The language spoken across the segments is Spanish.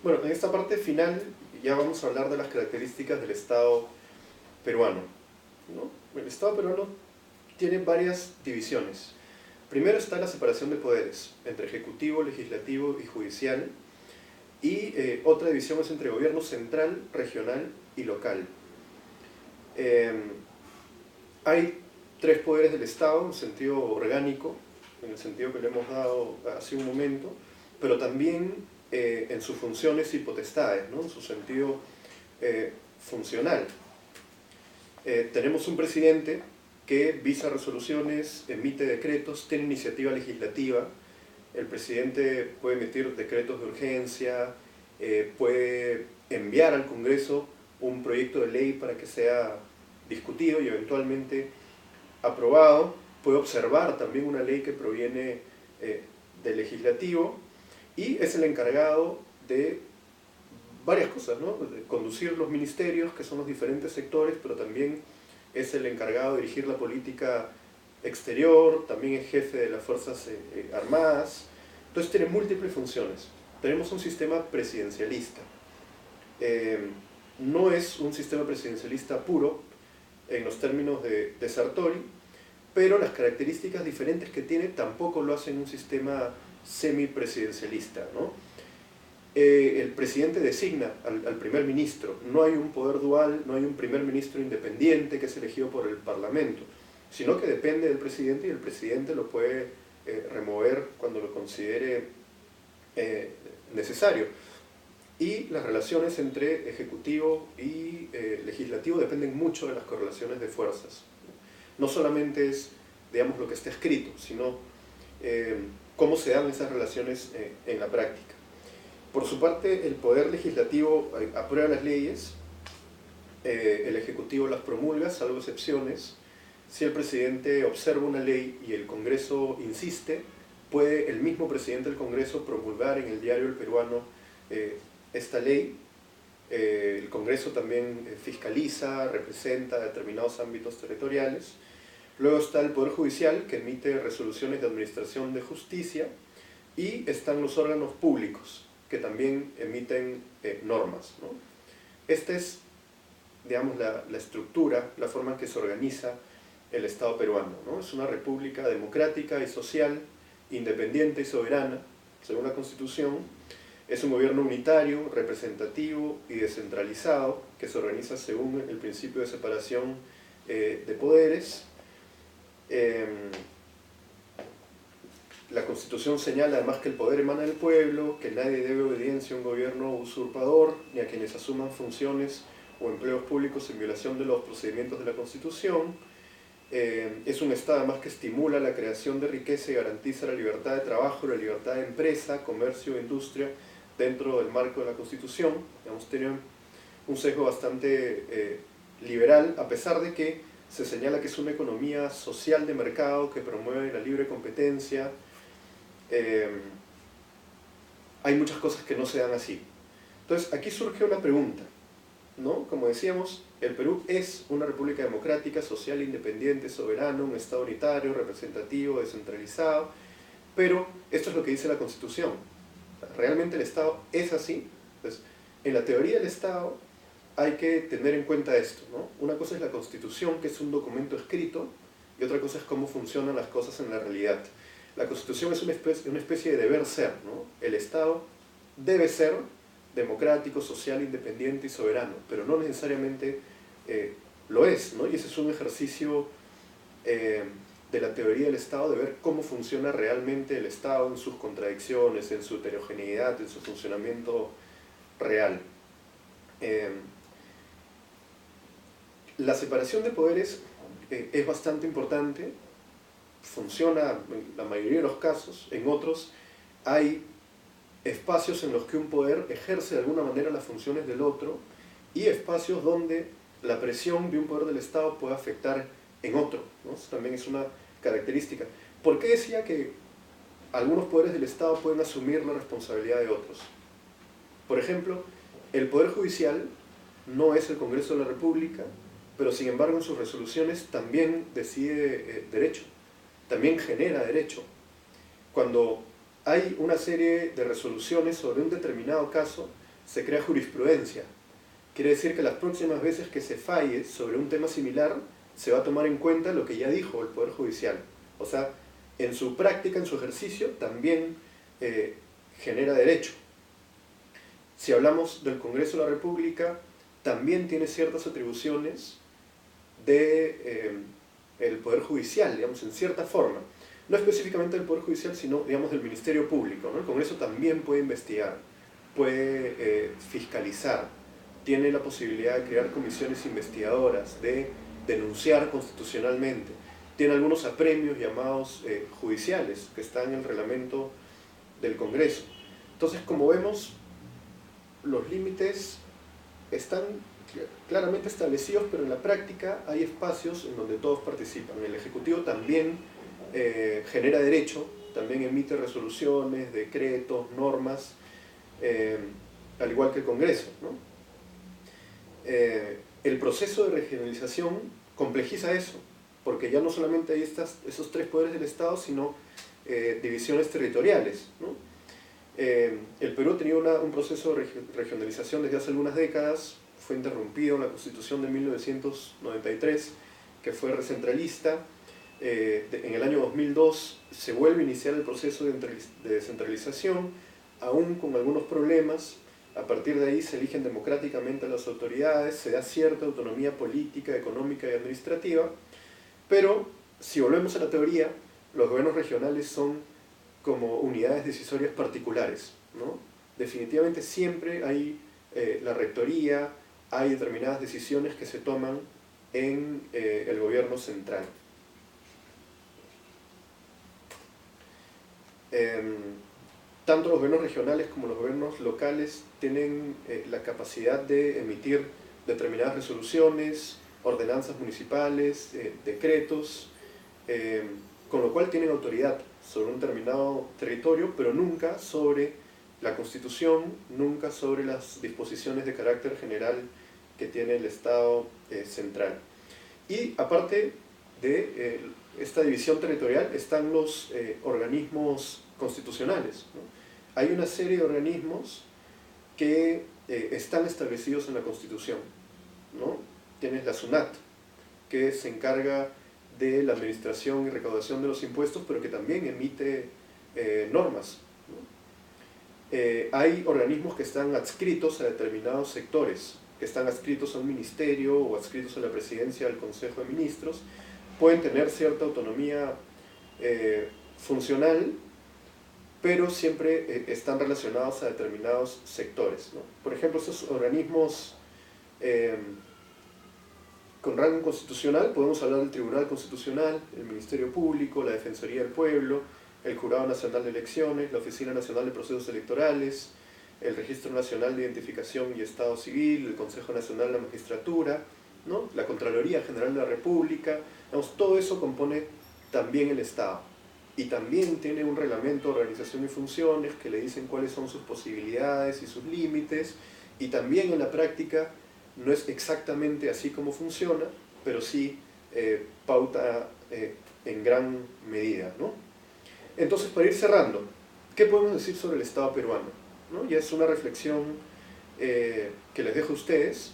Bueno, en esta parte final ya vamos a hablar de las características del Estado peruano, ¿no? El Estado peruano tiene varias divisiones. Primero está la separación de poderes entre ejecutivo, legislativo y judicial, y otra división es entre gobierno central, regional y local. Eh, Hay tres poderes del Estado en sentido orgánico, en el sentido que le hemos dado hace un momento, pero también en sus funciones y potestades, ¿no? En su sentido funcional. Tenemos un presidente que visa resoluciones, emite decretos, tiene iniciativa legislativa. El presidente puede emitir decretos de urgencia, puede enviar al Congreso un proyecto de ley para que sea discutido y eventualmente aprobado, puede observar también una ley que proviene del legislativo y es el encargado de varias cosas, ¿no? De conducir los ministerios, que son los diferentes sectores, pero también es el encargado de dirigir la política exterior, también es jefe de las Fuerzas Armadas, entonces tiene múltiples funciones. Tenemos un sistema presidencialista. No es un sistema presidencialista puro, en los términos de Sartori, pero las características diferentes que tiene tampoco lo hacen un sistema semipresidencialista, ¿no? El presidente designa al primer ministro, no hay un poder dual, no hay un primer ministro independiente que es elegido por el Parlamento, sino que depende del presidente y el presidente lo puede remover cuando lo considere necesario. Y las relaciones entre ejecutivo y legislativo dependen mucho de las correlaciones de fuerzas. No solamente es, digamos, lo que está escrito, sino cómo se dan esas relaciones en la práctica. Por su parte, el poder legislativo aprueba las leyes, el ejecutivo las promulga, salvo excepciones. Si el presidente observa una ley y el Congreso insiste, puede el mismo presidente del Congreso promulgar en el diario El Peruano esta ley. El Congreso también fiscaliza, representa determinados ámbitos territoriales. Luego está el Poder Judicial, que emite resoluciones de administración de justicia, y están los órganos públicos, que también emiten normas, ¿no? Esta es, digamos, la estructura, la forma en que se organiza el Estado peruano, ¿no? Es una república democrática y social, independiente y soberana, según la Constitución. Es un gobierno unitario, representativo y descentralizado, que se organiza según el principio de separación de poderes. La Constitución señala además que el poder emana del pueblo, que nadie debe obediencia a un gobierno usurpador, ni a quienes asuman funciones o empleos públicos en violación de los procedimientos de la Constitución. Es un Estado además que estimula la creación de riqueza y garantiza la libertad de trabajo, la libertad de empresa, comercio e industria dentro del marco de la Constitución. Digamos, tiene un sesgo bastante liberal, a pesar de que se señala que es una economía social de mercado que promueve la libre competencia. Hay muchas cosas que no se dan así. Entonces, aquí surge una pregunta, ¿no? Como decíamos, el Perú es una república democrática, social, independiente, soberana, un Estado unitario, representativo, descentralizado, pero esto es lo que dice la Constitución. ¿Realmente el Estado es así? Entonces, en la teoría del Estado hay que tener en cuenta esto, ¿no? Una cosa es la Constitución, que es un documento escrito, y otra cosa es cómo funcionan las cosas en la realidad. La Constitución es una especie de deber ser, ¿no? El Estado debe ser democrático, social, independiente y soberano, pero no necesariamente lo es, ¿no? Y ese es un ejercicio de la teoría del Estado, de ver cómo funciona realmente el Estado en sus contradicciones, en su heterogeneidad, en su funcionamiento real. La separación de poderes es bastante importante, funciona en la mayoría de los casos, en otros hay espacios en los que un poder ejerce de alguna manera las funciones del otro y espacios donde la presión de un poder del Estado puede afectar en otro, ¿no? Eso también es una característica. ¿Por qué decía que algunos poderes del Estado pueden asumir la responsabilidad de otros? Por ejemplo, el Poder Judicial no es el Congreso de la República, pero sin embargo en sus resoluciones también decide derecho, también genera derecho. Cuando hay una serie de resoluciones sobre un determinado caso, se crea jurisprudencia. Quiere decir que las próximas veces que se falle sobre un tema similar, se va a tomar en cuenta lo que ya dijo el Poder Judicial. O sea, en su práctica, en su ejercicio, también genera derecho. Si hablamos del Congreso de la República, también tiene ciertas atribuciones del Poder Judicial, digamos, en cierta forma. No específicamente del Poder Judicial, sino, digamos, del Ministerio Público, ¿no? El Congreso también puede investigar, puede fiscalizar, tiene la posibilidad de crear comisiones investigadoras, de denunciar constitucionalmente. Tiene algunos apremios llamados judiciales, que están en el reglamento del Congreso. Entonces, como vemos, los límites están claramente establecidos, pero en la práctica hay espacios en donde todos participan. El Ejecutivo también genera derecho, también emite resoluciones, decretos, normas, al igual que el Congreso, ¿no? El proceso de regionalización complejiza eso, porque ya no solamente hay esos tres poderes del Estado, sino divisiones territoriales, ¿no? El Perú ha tenido un proceso de regionalización desde hace algunas décadas, fue interrumpido en la Constitución de 1993, que fue recentralista. En el año 2002 se vuelve a iniciar el proceso de descentralización, aún con algunos problemas. A partir de ahí se eligen democráticamente a las autoridades, se da cierta autonomía política, económica y administrativa, pero si volvemos a la teoría, los gobiernos regionales son como unidades decisorias particulares, ¿no? Definitivamente siempre hay la rectoría, hay determinadas decisiones que se toman en el gobierno central. Tanto los gobiernos regionales como los gobiernos locales tienen la capacidad de emitir determinadas resoluciones, ordenanzas municipales, decretos, con lo cual tienen autoridad sobre un determinado territorio, pero nunca sobre la Constitución, nunca sobre las disposiciones de carácter general que tiene el Estado central. Y aparte de esta división territorial están los organismos constitucionales, ¿no? Hay una serie de organismos que están establecidos en la Constitución, ¿no? Tienes la SUNAT, que se encarga de la administración y recaudación de los impuestos, pero que también emite normas, ¿no? Hay organismos que están adscritos a determinados sectores, que están adscritos a un ministerio o adscritos a la presidencia del Consejo de Ministros, pueden tener cierta autonomía funcional, pero siempre están relacionados a determinados sectores, ¿no? Por ejemplo, estos organismos con rango constitucional, podemos hablar del Tribunal Constitucional, el Ministerio Público, la Defensoría del Pueblo, el Jurado Nacional de Elecciones, la Oficina Nacional de Procesos Electorales, el Registro Nacional de Identificación y Estado Civil, el Consejo Nacional de la Magistratura, ¿no? La Contraloría General de la República. Digamos, todo eso compone también el Estado. Y también tiene un reglamento de organización y funciones que le dicen cuáles son sus posibilidades y sus límites, y también en la práctica no es exactamente así como funciona, pero sí pauta en gran medida, ¿no? Entonces, para ir cerrando, ¿qué podemos decir sobre el Estado peruano? ¿No? Ya es una reflexión que les dejo a ustedes,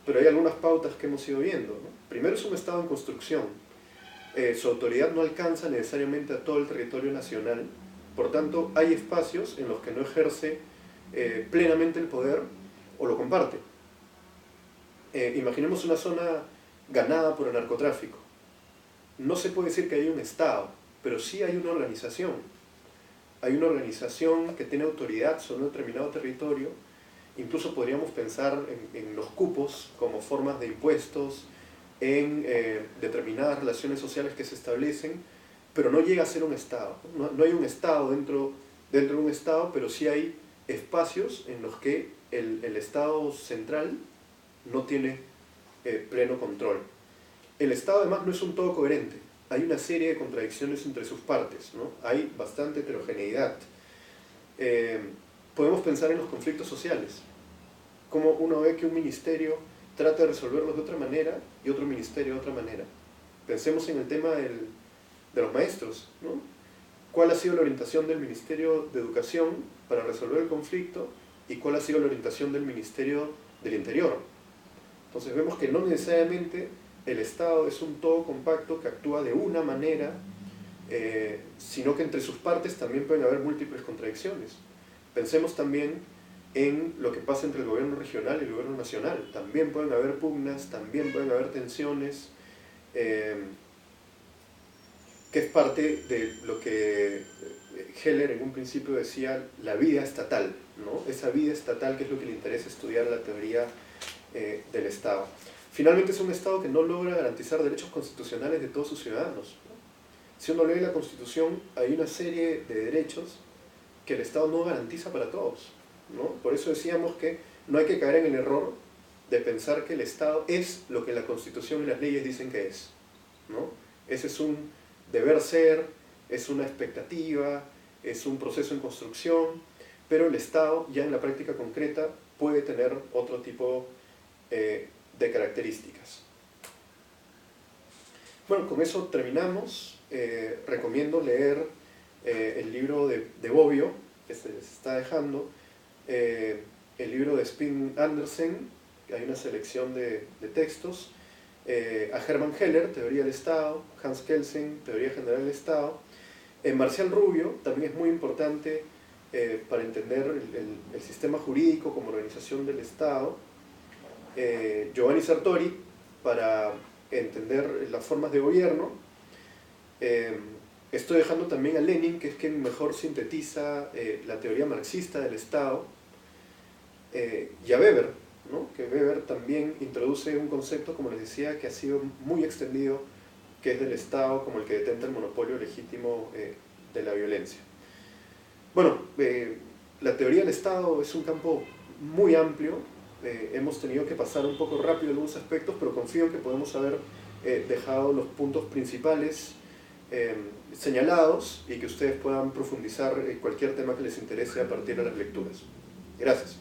pero hay algunas pautas que hemos ido viendo, ¿no? Primero, es un Estado en construcción. Su autoridad no alcanza necesariamente a todo el territorio nacional, por tanto hay espacios en los que no ejerce plenamente el poder o lo comparte. Imaginemos una zona ganada por el narcotráfico. No se puede decir que hay un Estado, pero sí hay una organización. Hay una organización que tiene autoridad sobre un determinado territorio. Incluso podríamos pensar en los cupos como formas de impuestos, en determinadas relaciones sociales que se establecen, pero no llega a ser un Estado. No hay un Estado dentro de un Estado, pero sí hay espacios en los que el Estado central no tiene pleno control. El Estado además no es un todo coherente, hay una serie de contradicciones entre sus partes, ¿no? Hay bastante heterogeneidad. Podemos pensar en los conflictos sociales, como uno ve que un ministerio trata de resolverlos de otra manera y otro ministerio de otra manera. Pensemos en el tema de los maestros, ¿no? ¿Cuál ha sido la orientación del Ministerio de Educación para resolver el conflicto? y cuál ha sido la orientación del Ministerio del Interior. Entonces vemos que no necesariamente el Estado es un todo compacto que actúa de una manera, sino que entre sus partes también pueden haber múltiples contradicciones. Pensemos también en lo que pasa entre el gobierno regional y el gobierno nacional. También pueden haber pugnas, también pueden haber tensiones, que es parte de lo que Heller en un principio decía, la vida estatal, ¿no? Esa vida estatal que es lo que le interesa estudiar la teoría del Estado. Finalmente es un Estado que no logra garantizar derechos constitucionales de todos sus ciudadanos, ¿no? Si uno lee la Constitución, hay una serie de derechos que el Estado no garantiza para todos, ¿no? Por eso decíamos que no hay que caer en el error de pensar que el Estado es lo que la Constitución y las leyes dicen que es, ¿no? Ese es un deber ser, es una expectativa, es un proceso en construcción, pero el Estado ya en la práctica concreta puede tener otro tipo de características. Bueno, con eso terminamos. Recomiendo leer el libro de Bobbio, que se está dejando, el libro de Spin Andersen, que hay una selección de textos, a Hermann Heller, Teoría del Estado, Hans Kelsen, Teoría General del Estado, Marcial Rubio, también es muy importante para entender el sistema jurídico como organización del Estado, Giovanni Sartori, para entender las formas de gobierno. Estoy dejando también a Lenin, que es quien mejor sintetiza la teoría marxista del Estado, y a Weber, ¿no? Que Weber también introduce un concepto, como les decía, que ha sido muy extendido, que es del Estado como el que detenta el monopolio legítimo de la violencia. Bueno, la teoría del Estado es un campo muy amplio. Hemos tenido que pasar un poco rápido algunos aspectos, pero confío en que podemos haber dejado los puntos principales señalados y que ustedes puedan profundizar en cualquier tema que les interese a partir de las lecturas. Gracias.